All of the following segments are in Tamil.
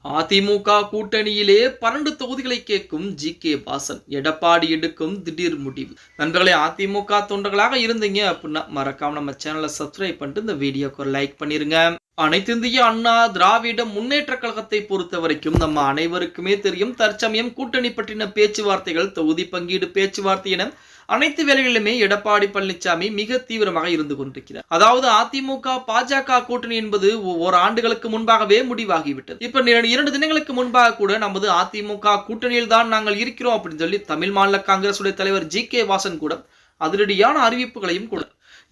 அதிமுக கூட்டணியிலே 12 தொகுதிகளை கேட்கும் ஜி.கே. வாசன். எடப்பாடி எடுக்கும் திடீர் முடிவு. நண்பர்களே, அதிமுக தொண்டர்களாக இருந்தீங்க அப்படின்னா மறக்காம நம்ம சேனலை சப்ஸ்கிரைப் பண்ணிட்டு இந்த வீடியோக்கு ஒரு லைக் பண்ணிருங்க. அனைத்திந்திய அண்ணா திராவிட முன்னேற்ற கழகத்தை பொறுத்த வரைக்கும் நம்ம அனைவருக்குமே தெரியும், தற்சமயம் கூட்டணி பற்றின பேச்சுவார்த்தைகள், தொகுதி பங்கீடு பேச்சுவார்த்தை என அனைத்து வேலைகளிலுமே எடப்பாடி பழனிசாமி மிக தீவிரமாக இருந்து கொண்டிருக்கிறார். அதாவது அதிமுக பாஜக கூட்டணி என்பது ஒரு ஆண்டுகளுக்கு முன்பாகவே முடிவாகிவிட்டது. இப்ப 2 தினங்களுக்கு முன்பாக கூட நமது அதிமுக கூட்டணியில் தான் நாங்கள் இருக்கிறோம் அப்படின்னு சொல்லி தமிழ் மாநில காங்கிரஸ் தலைவர் ஜி.கே. வாசன் கூட அதிரடியான அறிவிப்புகளையும் கூட.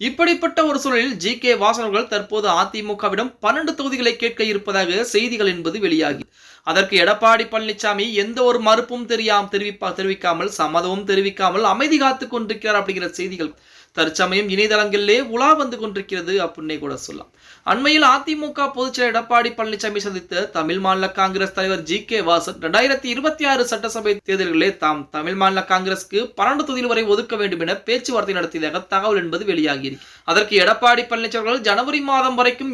இப்படிப்பட்ட ஒரு சூழலில் ஜி.கே. வாசன் அவர்கள் தற்போது அதிமுகவிடம் 12 தொகுதிகளை கேட்க இருப்பதாக செய்திகள் என்பது வெளியாகி, அதற்கு எடப்பாடி பழனிசாமி எந்த ஒரு மறுப்பும் தெரிவிக்காமல், சம்மதமும் தெரிவிக்காமல் அமைதி காத்துக் கொண்டிருக்கிறார் அப்படிங்கிற செய்திகள் தற்சமயம் இணையதளங்களிலே உலா வந்து கொண்டிருக்கிறது அப்படின்னே கூட சொல்லலாம். அண்மையில் அதிமுக பொதுச்செயலர் எடப்பாடி பழனிசாமி சந்தித்த தமிழ் மாநில காங்கிரஸ் தலைவர் ஜி.கே. வாசன் 2026 சட்டசபை தேர்தல்களிலே தாம் தமிழ் மாநில காங்கிரசுக்கு 12 தொகுதிகள் வரை ஒதுக்க வேண்டும் என பேச்சுவார்த்தை நடத்தியதாக தகவல் என்பது வெளியாகி. அதற்கு எடப்பாடி பழனிசாமி ஜனவரி மாதம் வரைக்கும்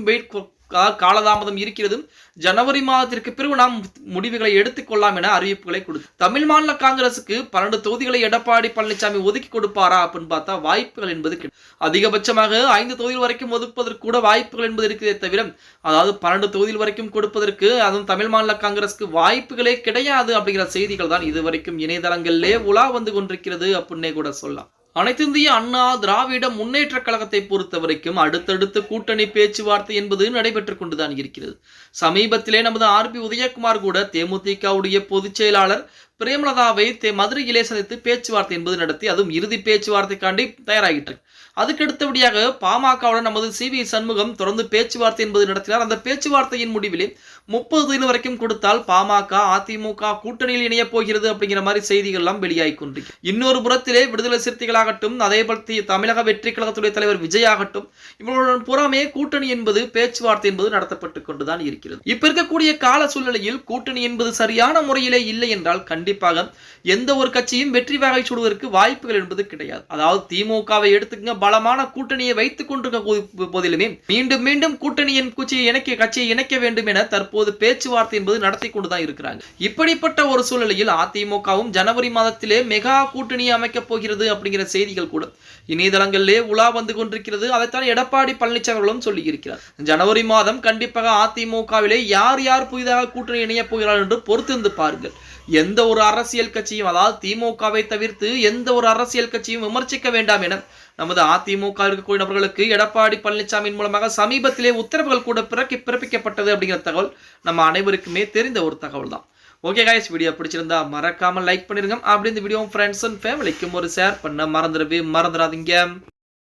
காலதாமதம் இருக்கிறது, ஜனவரி மாதத்திற்கு பிறகு நாம் முடிவுகளை எடுத்துக்கொள்ளலாம் என அறிவிப்புகளை கொடுத்து தமிழ் மாநில காங்கிரசுக்கு 12 தொகுதிகளை எடப்பாடி பழனிசாமி ஒதுக்கி கொடுப்பாரா அப்படின்னு பார்த்தா வாய்ப்புகள் என்பது அதிகபட்சமாக 5 தொகுதிகள் வரைக்கும் ஒதுக்குவதற்கு கூட வாய்ப்புகள் என்பது இருக்கிறதே தவிர, அதாவது 12 தொகுதிகள் வரைக்கும் கொடுப்பதற்கு அதுவும் தமிழ் மாநில காங்கிரசுக்கு வாய்ப்புகளே கிடையாது அப்படிங்கிற செய்திகள் தான் இதுவரைக்கும் இணையதளங்களிலே உலா வந்து கொண்டிருக்கிறது அப்படின்னே கூட சொல்லலாம். அனைத்திந்திய அண்ணா திராவிட முன்னேற்ற கழகத்தை பொறுத்த வரைக்கும் அடுத்தடுத்து கூட்டணி பேச்சுவார்த்தை என்பது நடைபெற்றுக் கொண்டுதான் இருக்கிறது. சமீபத்திலே நமது ஆர்.பி. உதயகுமார் கூட தேமுதிகவுடைய பொதுச் செயலாளர் பிரேமலதாவை மதுரையிலே சந்தித்து பேச்சுவார்த்தை என்பது நடத்தி, அதுவும் இறுதி பேச்சுவார்த்தைக்காண்டி தயாராகிட்டு. அதுக்கடுத்தபடியாக பாமகவுடன் நமது சி.வி. சண்முகம் தொடர்ந்து பேச்சுவார்த்தை என்பது நடத்தினார். அந்த பேச்சுவார்த்தையின் முடிவிலே 30 தொகுதிகள் வரைக்கும் கொடுத்தால் பாமக அதிமுக கூட்டணியில் இணைய போகிறது அப்படிங்கிற மாதிரி செய்திகள் எல்லாம் வெளியாகி கொண்டிருக்கு. இன்னொரு புறத்திலே விடுதலை சிறுத்தைகளாகட்டும், அதே போல தமிழக வெற்றி கழகத்துடைய தலைவர் விஜய் ஆகட்டும், இவர்களுடன் புறமே கூட்டணி என்பது பேச்சுவார்த்தை என்பது நடத்தப்பட்டு கொண்டுதான் இருக்கிறது. இப்ப இருக்கக்கூடிய கால சூழ்நிலையில் கூட்டணி என்பது சரியான முறையிலே இல்லை என்றால் கண்டிப்பாக எந்த ஒரு கட்சியும் வெற்றி வாகை சூடுவதற்கு வாய்ப்புகள் என்பது கிடையாது. அதாவது திமுகவை எடுத்துக்கங்க, பலமான கூட்டணியை வைத்துக் கொண்டிருக்க போதிலுமே மீண்டும் மீண்டும் கூட்டணியின் கட்சியை இணைக்க வேண்டும் என தற்போது பேச்சுவார்த்தை என்பது நடத்தி கொண்டுதான் இருக்கிறாங்க. இப்படிப்பட்ட ஒரு சூழ்நிலையில் அதிமுகவும் ஜனவரி மாதத்திலே மெகா கூட்டணியை அமைக்கப் போகிறது அப்படிங்கிற செய்திகள் கூட இணையதளங்களிலே உலா வந்து கொண்டிருக்கிறது. அதைத்தான் எடப்பாடி பழனிசாமி சொல்லி இருக்கிறார். ஜனவரி மாதம் கண்டிப்பாக அதிமுகவிலே யார் யார் புதிதாக கூட்டணி இணைய போகிறார்கள் என்று பொறுத்திருந்து பாருங்கள். எந்த ஒரு அரசியல் கட்சியும், அதாவது திமுகவை தவிர்த்து எந்த ஒரு அரசியல் கட்சியும் விமர்சிக்க வேண்டாம் என நமது அதிமுக இருக்கக்கூடிய நபர்களுக்கு எடப்பாடி பழனிசாமியின் மூலமாக சமீபத்திலே உத்தரவுகள் கூட பிறப்பிக்கப்பட்டது அப்படிங்கிற தகவல் நம்ம அனைவருக்குமே தெரிந்த ஒரு தகவல் தான். ஓகே गाइस, வீடியோ பிடிச்சிருந்தா மறக்காம லைக் பண்ணிருங்க. அப்படி இந்த வீடியோ ஃப்ரெண்ட்ஸ் அண்ட் ஃபேமிலிக்கும் ஒரு ஷேர் பண்ண மறந்துடாதீங்க.